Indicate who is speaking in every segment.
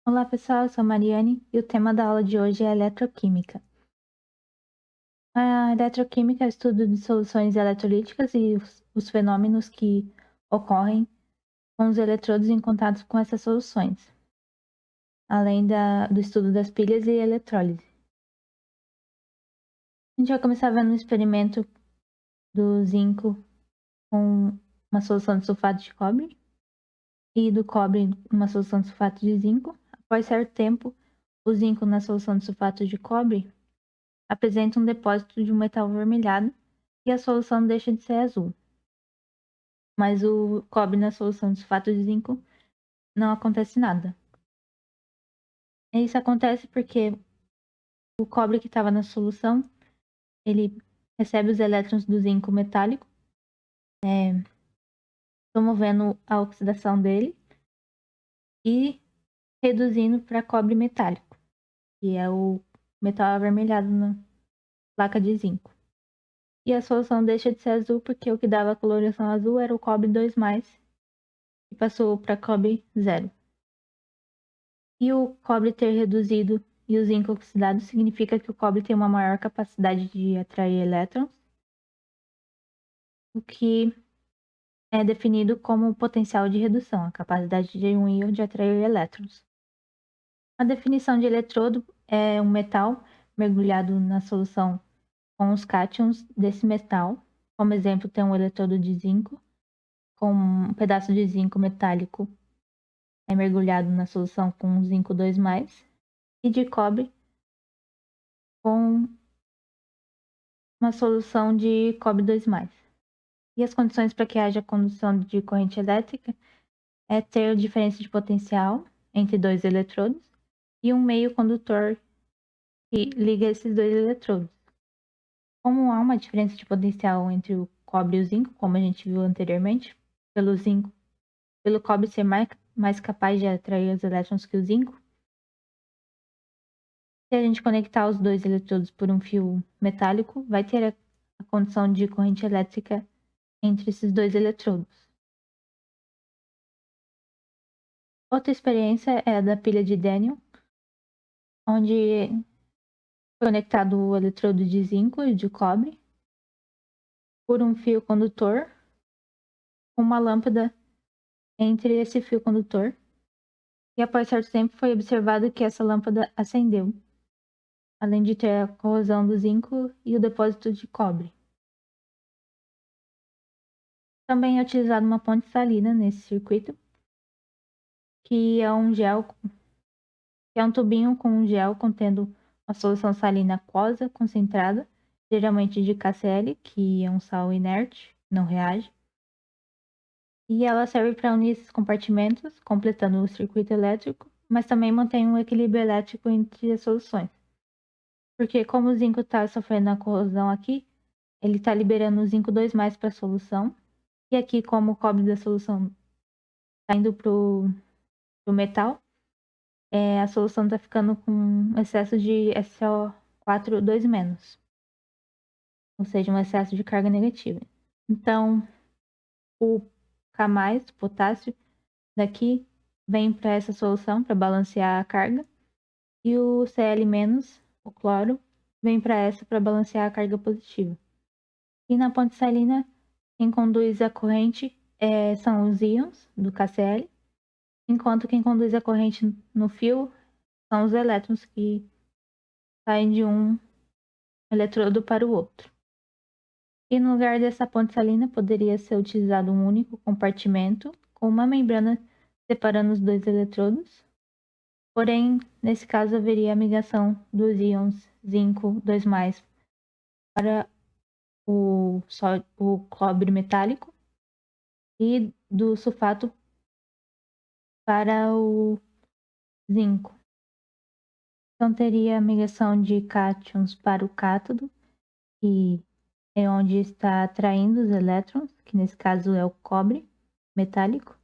Speaker 1: Olá pessoal, eu sou a Mariane e o tema da aula de hoje é eletroquímica. A eletroquímica é o estudo de soluções eletrolíticas e os fenômenos que ocorrem com os eletrodos em contato com essas soluções, além do estudo das pilhas e eletrólise. A gente vai começar vendo um experimento do zinco com uma solução de sulfato de cobre e do cobre uma solução de sulfato de zinco. Após certo tempo, o zinco na solução de sulfato de cobre apresenta um depósito de um metal avermelhado e a solução deixa de ser azul. Mas o cobre na solução de sulfato de zinco não acontece nada. E isso acontece porque o cobre que estava na solução, ele recebe os elétrons do zinco metálico, promovendo a oxidação dele e reduzindo para cobre metálico, que é o metal avermelhado na placa de zinco. E a solução deixa de ser azul porque o que dava a coloração azul era o cobre 2+, e passou para cobre 0. E o cobre ter reduzido e o zinco oxidado significa que o cobre tem uma maior capacidade de atrair elétrons, o que é definido como potencial de redução, a capacidade de um íon de atrair elétrons. A definição de eletrodo é um metal mergulhado na solução com os cátions desse metal. Como exemplo, tem um eletrodo de zinco, com um pedaço de zinco metálico mergulhado na solução com zinco 2+, e de cobre com uma solução de cobre 2+. E as condições para que haja condução de corrente elétrica é ter diferença de potencial entre dois eletrodos e um meio condutor que liga esses dois eletrodos. Como há uma diferença de potencial entre o cobre e o zinco, como a gente viu anteriormente, pelo cobre ser mais capaz de atrair os elétrons que o zinco, se a gente conectar os dois eletrodos por um fio metálico, vai ter a condição de corrente elétrica entre esses dois eletrodos. Outra experiência é a da pilha de Daniel, onde foi conectado o eletrodo de zinco e de cobre por um fio condutor, com uma lâmpada entre esse fio condutor, e após certo tempo foi observado que essa lâmpada acendeu, além de ter a corrosão do zinco e o depósito de cobre. Também é utilizada uma ponte salina nesse circuito, que é um tubinho com um gel contendo uma solução salina aquosa concentrada, geralmente de KCl, que é um sal inerte, não reage. E ela serve para unir esses compartimentos, completando o circuito elétrico, mas também mantém um equilíbrio elétrico entre as soluções. Porque como o zinco está sofrendo a corrosão aqui, ele está liberando o zinco 2+ para a solução. E aqui, como o cobre da solução está indo para o metal, a solução está ficando com excesso de SO4 2-, ou seja, um excesso de carga negativa. Então, o K+, o potássio, daqui vem para essa solução para balancear a carga, e o Cl-, o cloro, vem para essa para balancear a carga positiva. E na ponte salina, quem conduz a corrente são os íons do KCl, enquanto quem conduz a corrente no fio são os elétrons que saem de um eletrodo para o outro. E no lugar dessa ponte salina poderia ser utilizado um único compartimento com uma membrana separando os dois eletrodos. Porém, nesse caso haveria a migração dos íons zinco 2+ para o cobre metálico e do sulfato para o zinco. Então teria a migração de cátions para o cátodo, que é onde está atraindo os elétrons, que nesse caso é o cobre metálico,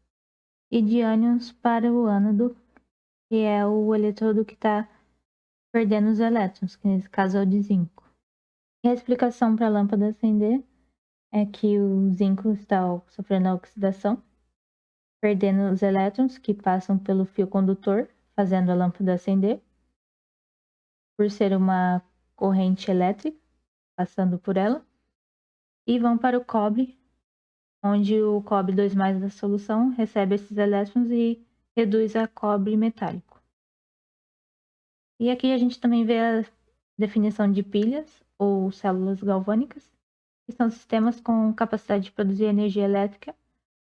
Speaker 1: e de ânions para o ânodo, que é o eletrodo que está perdendo os elétrons, que nesse caso é o de zinco. E a explicação para a lâmpada acender é que o zinco está sofrendo a oxidação, perdendo os elétrons que passam pelo fio condutor, fazendo a lâmpada acender, por ser uma corrente elétrica passando por ela, e vão para o cobre, onde o cobre 2+ da solução recebe esses elétrons e reduz a cobre metálico. E aqui a gente também vê a definição de pilhas ou células galvânicas, que são sistemas com capacidade de produzir energia elétrica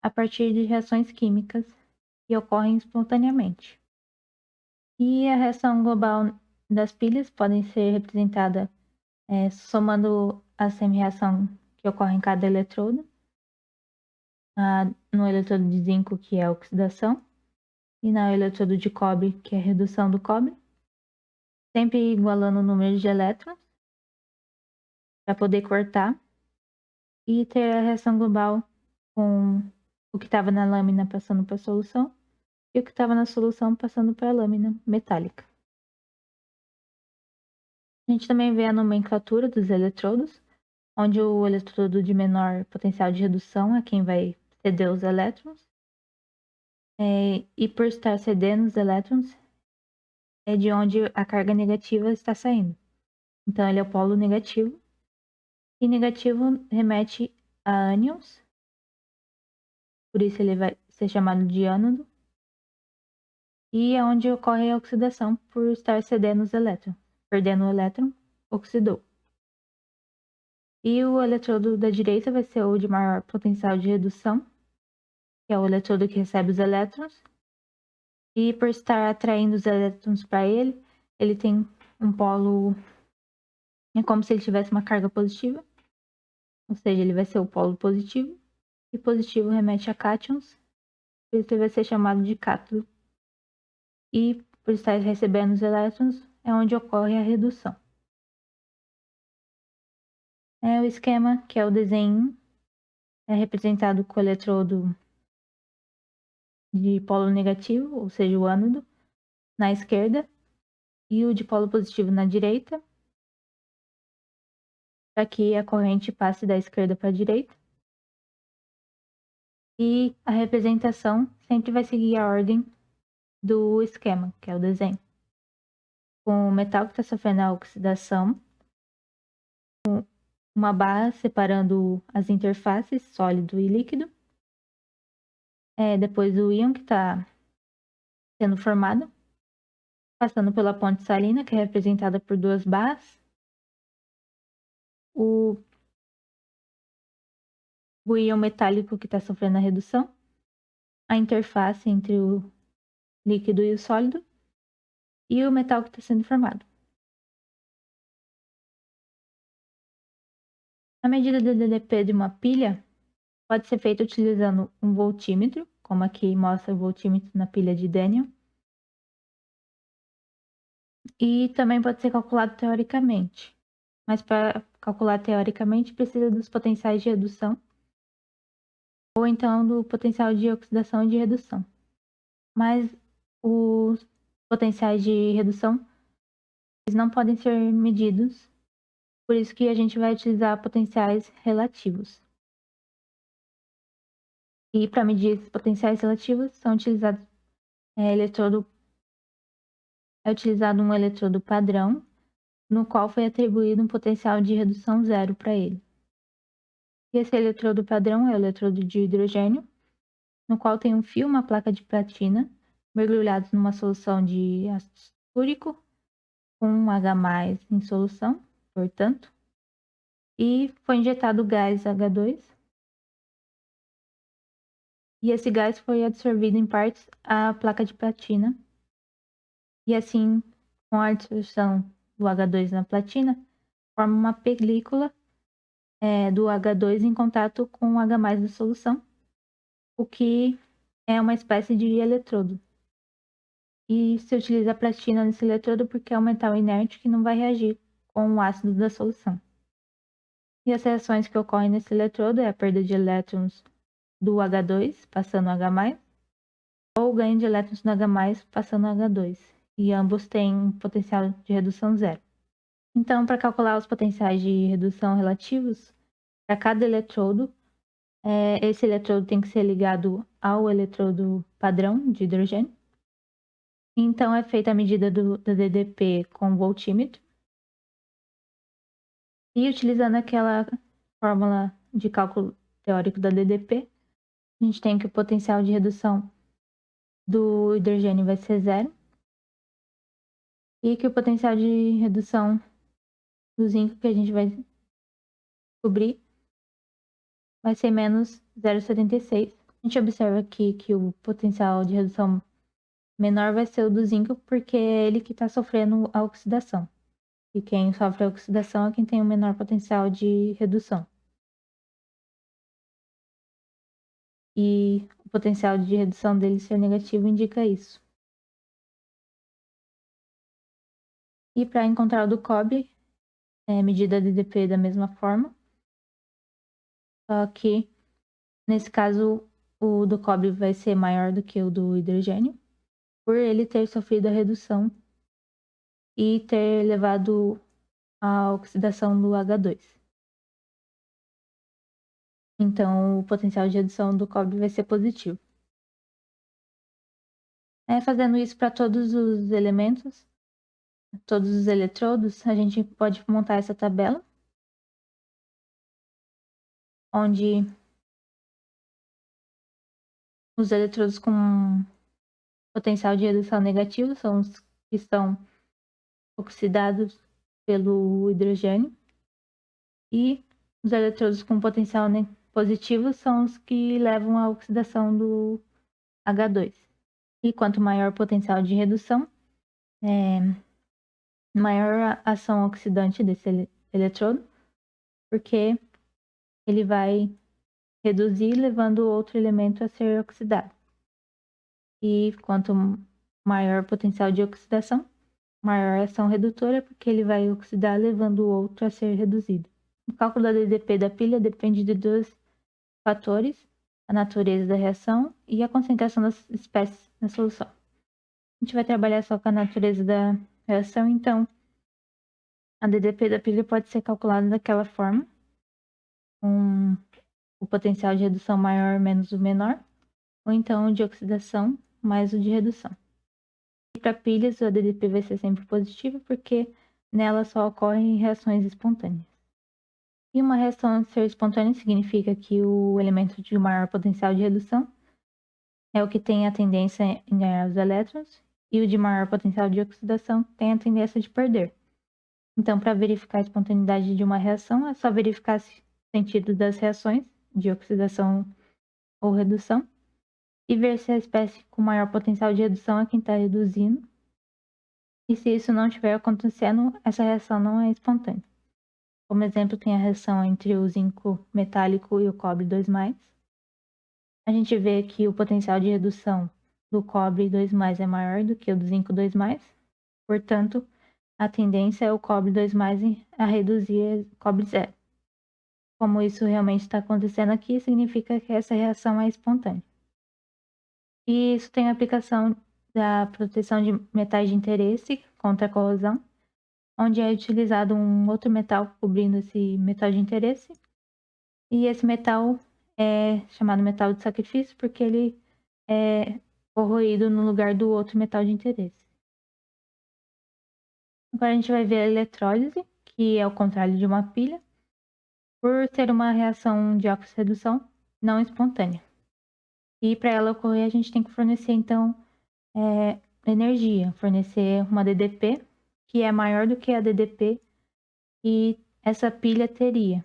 Speaker 1: a partir de reações químicas que ocorrem espontaneamente. E a reação global das pilhas podem ser representada somando a semi-reação que ocorre em cada eletrodo, no eletrodo de zinco, que é a oxidação, e no eletrodo de cobre, que é a redução do cobre, sempre igualando o número de elétrons para poder cortar e ter a reação global com o que estava na lâmina passando para a solução e o que estava na solução passando para a lâmina metálica. A gente também vê a nomenclatura dos eletrodos, onde o eletrodo de menor potencial de redução é quem vai ceder os elétrons, e por estar cedendo os elétrons, é de onde a carga negativa está saindo. Então, ele é o polo negativo, e negativo remete a ânions, por isso ele vai ser chamado de ânodo, e é onde ocorre a oxidação por estar cedendo os elétrons. Perdendo o elétron, oxidou. E o eletrodo da direita vai ser o de maior potencial de redução, que é o eletrodo que recebe os elétrons. E por estar atraindo os elétrons para ele, ele tem um polo, é como se ele tivesse uma carga positiva, ou seja, ele vai ser o polo positivo, e positivo remete a cátions, por isso ele vai ser chamado de cátodo. E por estar recebendo os elétrons, é onde ocorre a redução. O esquema, que é o desenho, é representado com o eletrodo de polo negativo, ou seja, o ânodo, na esquerda, e o de polo positivo na direita, para que a corrente passe da esquerda para a direita. E a representação sempre vai seguir a ordem do esquema, que é o desenho. Com o metal que está sofrendo a oxidação, com uma barra separando as interfaces sólido e líquido. Depois o íon que está sendo formado, passando pela ponte salina, que é representada por 2 barras. O íon metálico que está sofrendo a redução. A interface entre o líquido e o sólido. E o metal que está sendo formado. A medida do DDP de uma pilha pode ser feita utilizando um voltímetro, como aqui mostra o voltímetro na pilha de Daniell. E também pode ser calculado teoricamente. Mas para calcular teoricamente precisa dos potenciais de redução ou então do potencial de oxidação e de redução. Mas os potenciais de redução eles não podem ser medidos, por isso que a gente vai utilizar potenciais relativos. E para medir esses potenciais relativos são utilizados é utilizado um eletrodo padrão, no qual foi atribuído um potencial de redução zero para ele. E esse eletrodo padrão é o eletrodo de hidrogênio, no qual tem um fio, uma placa de platina, mergulhados numa solução de ácido sulfúrico, com um H+ em solução, portanto, e foi injetado o gás H2, e esse gás foi absorvido em partes à placa de platina, e assim, com a absorção do H2 na platina, forma uma película do H2 em contato com o H+ da solução, o que é uma espécie de eletrodo. E se utiliza a platina nesse eletrodo porque é um metal inerte que não vai reagir com o ácido da solução. E as reações que ocorrem nesse eletrodo é a perda de elétrons do H2 passando H+, ou o ganho de elétrons do H+ passando H2. E ambos têm um potencial de redução zero. Então, para calcular os potenciais de redução relativos, para cada eletrodo, esse eletrodo tem que ser ligado ao eletrodo padrão de hidrogênio. Então é feita a medida da DDP com voltímetro. E utilizando aquela fórmula de cálculo teórico da DDP, a gente tem que o potencial de redução do hidrogênio vai ser zero e que o potencial de redução do zinco que a gente vai descobrir vai ser menos 0,76. A gente observa aqui que o potencial de redução menor vai ser o do zinco, porque é ele que está sofrendo a oxidação. E quem sofre a oxidação é quem tem o menor potencial de redução. E o potencial de redução dele ser negativo indica isso. E para encontrar o do cobre, medida a DDP da mesma forma, só que nesse caso o do cobre vai ser maior do que o do hidrogênio, por ele ter sofrido a redução e ter levado a oxidação do H2. Então, o potencial de redução do cobre vai ser positivo. Fazendo isso para todos os elementos, todos os eletrodos, a gente pode montar essa tabela, onde os eletrodos com potencial de redução negativo são os que estão oxidados pelo hidrogênio, e os eletrodos com potencial positivo são os que levam à oxidação do H2. E quanto maior o potencial de redução, maior a ação oxidante desse eletrodo, porque ele vai reduzir, levando outro elemento a ser oxidado. E quanto maior o potencial de oxidação, maior a ação redutora, porque ele vai oxidar, levando o outro a ser reduzido. O cálculo da DDP da pilha depende de dois fatores: a natureza da reação e a concentração das espécies na solução. A gente vai trabalhar só com a natureza da reação, então a DDP da pilha pode ser calculada daquela forma, com o potencial de redução maior menos o menor, ou então o de oxidação mais o de redução. E para pilhas, o DDP vai ser sempre positivo, porque nela só ocorrem reações espontâneas. E uma reação ser espontânea significa que o elemento de maior potencial de redução é o que tem a tendência em ganhar os elétrons, e o de maior potencial de oxidação tem a tendência de perder. Então, para verificar a espontaneidade de uma reação, é só verificar o sentido das reações de oxidação ou redução e ver se a espécie com maior potencial de redução é quem está reduzindo. E se isso não estiver acontecendo, essa reação não é espontânea. Como exemplo, tem a reação entre o zinco metálico e o cobre 2+. A gente vê que o potencial de redução do cobre 2+ é maior do que o do zinco 2+. Portanto, a tendência é o cobre 2+ a reduzir o cobre 0. Como isso realmente está acontecendo aqui, significa que essa reação é espontânea. E isso tem aplicação da proteção de metais de interesse contra a corrosão, onde é utilizado um outro metal cobrindo esse metal de interesse. E esse metal é chamado metal de sacrifício porque ele é corroído no lugar do outro metal de interesse. Agora a gente vai ver a eletrólise, que é o contrário de uma pilha, por ser uma reação de oxirredução não espontânea. E para ela ocorrer, a gente tem que fornecer, então, energia, fornecer uma DDP, que é maior do que a DDP que essa pilha teria.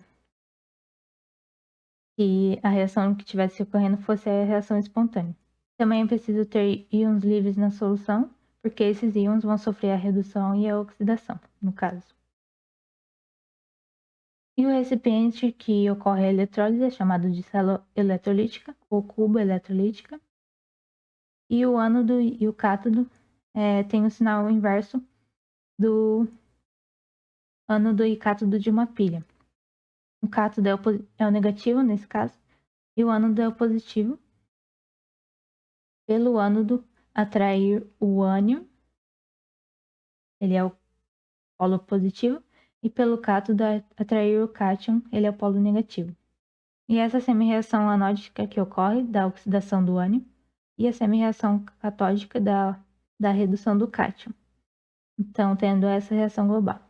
Speaker 1: Se a reação que estivesse ocorrendo fosse a reação espontânea. Também é preciso ter íons livres na solução, porque esses íons vão sofrer a redução e a oxidação, no caso. E o recipiente que ocorre a eletrólise é chamado de célula eletrolítica ou cuba eletrolítica. E o ânodo e o cátodo tem o sinal inverso do ânodo e cátodo de uma pilha. O cátodo é o negativo, nesse caso, e o ânodo é o positivo. Pelo ânodo atrair o ânion, ele é o polo positivo, e pelo cátodo atrair o cátion, ele é o polo negativo. E essa semi-reação anódica que ocorre da oxidação do ânion, e a semi-reação catódica da da redução do cátion. Então, tendo essa reação global.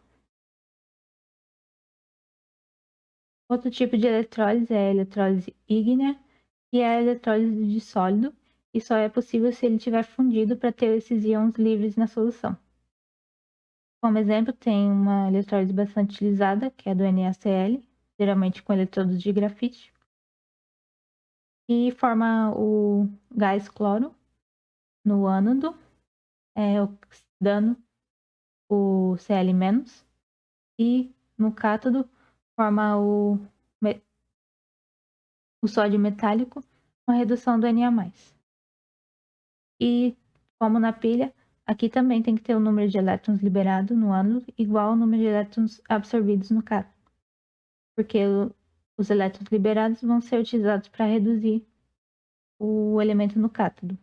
Speaker 1: Outro tipo de eletrólise é a eletrólise ígnea, que é a eletrólise de sólido, e só é possível se ele tiver fundido para ter esses íons livres na solução. Como exemplo, tem uma eletrólise bastante utilizada, que é a do NaCl, geralmente com eletrodos de grafite, e forma o gás cloro no ânodo, oxidando o Cl-, e no cátodo forma o sódio metálico com a redução do Na+. E, como na pilha, aqui também tem que ter o número de elétrons liberados no ânodo igual ao número de elétrons absorvidos no cátodo, porque os elétrons liberados vão ser utilizados para reduzir o elemento no cátodo.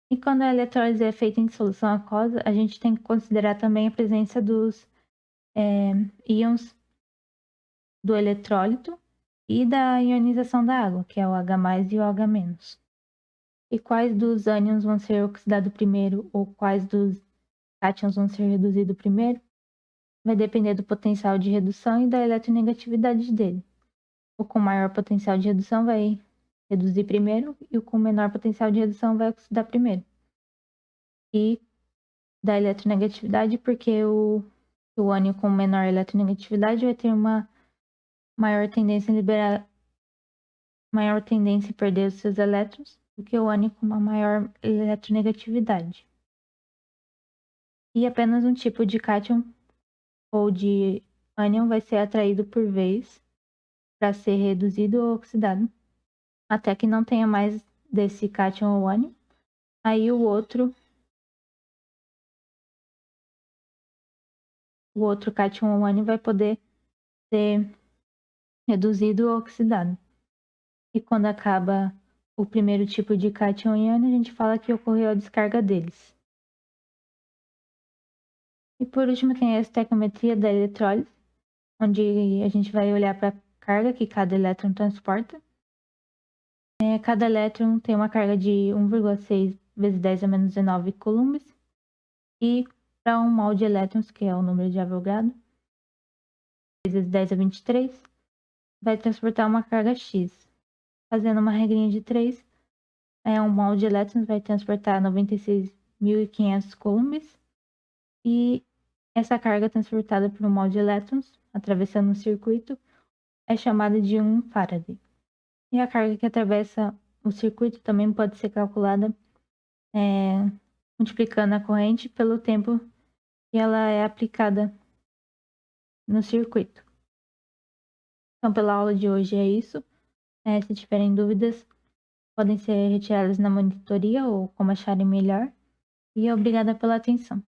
Speaker 1: E quando a eletrólise é feita em solução aquosa, a gente tem que considerar também a presença dos íons do eletrólito e da ionização da água, que é o H+ e o H-. E quais dos ânions vão ser oxidados primeiro ou quais dos cátions vão ser reduzidos primeiro, vai depender do potencial de redução e da eletronegatividade dele. O com maior potencial de redução vai reduzir primeiro e o com menor potencial de redução vai oxidar primeiro. E da eletronegatividade, porque o ânion com menor eletronegatividade vai ter uma maior tendência em perder os seus elétrons do que o ânion com uma maior eletronegatividade. E apenas um tipo de cátion ou de ânion vai ser atraído por vez para ser reduzido ou oxidado, até que não tenha mais desse cátion ou ânion. Aí o outro cátion ou ânion vai poder ser reduzido ou oxidado. E quando acaba o primeiro tipo de cátion e ânion, a gente fala que ocorreu a descarga deles. E por último tem a estequiometria da eletrólise, onde a gente vai olhar para a carga que cada elétron transporta. Cada elétron tem uma carga de 1,6 vezes 10 a menos 19 coulombs. E para 1 mol de elétrons, que é o número de Avogadro, vezes 10 a 23, vai transportar uma carga X. Fazendo uma regrinha de 3, 1 mol de elétrons vai transportar 96.500 coulombs. E essa carga transportada por 1 mol de elétrons, atravessando um circuito, é chamada de 1 Faraday. E a carga que atravessa o circuito também pode ser calculada multiplicando a corrente pelo tempo que ela é aplicada no circuito. Então, pela aula de hoje é isso. Se tiverem dúvidas, podem ser retiradas na monitoria ou como acharem melhor. E obrigada pela atenção.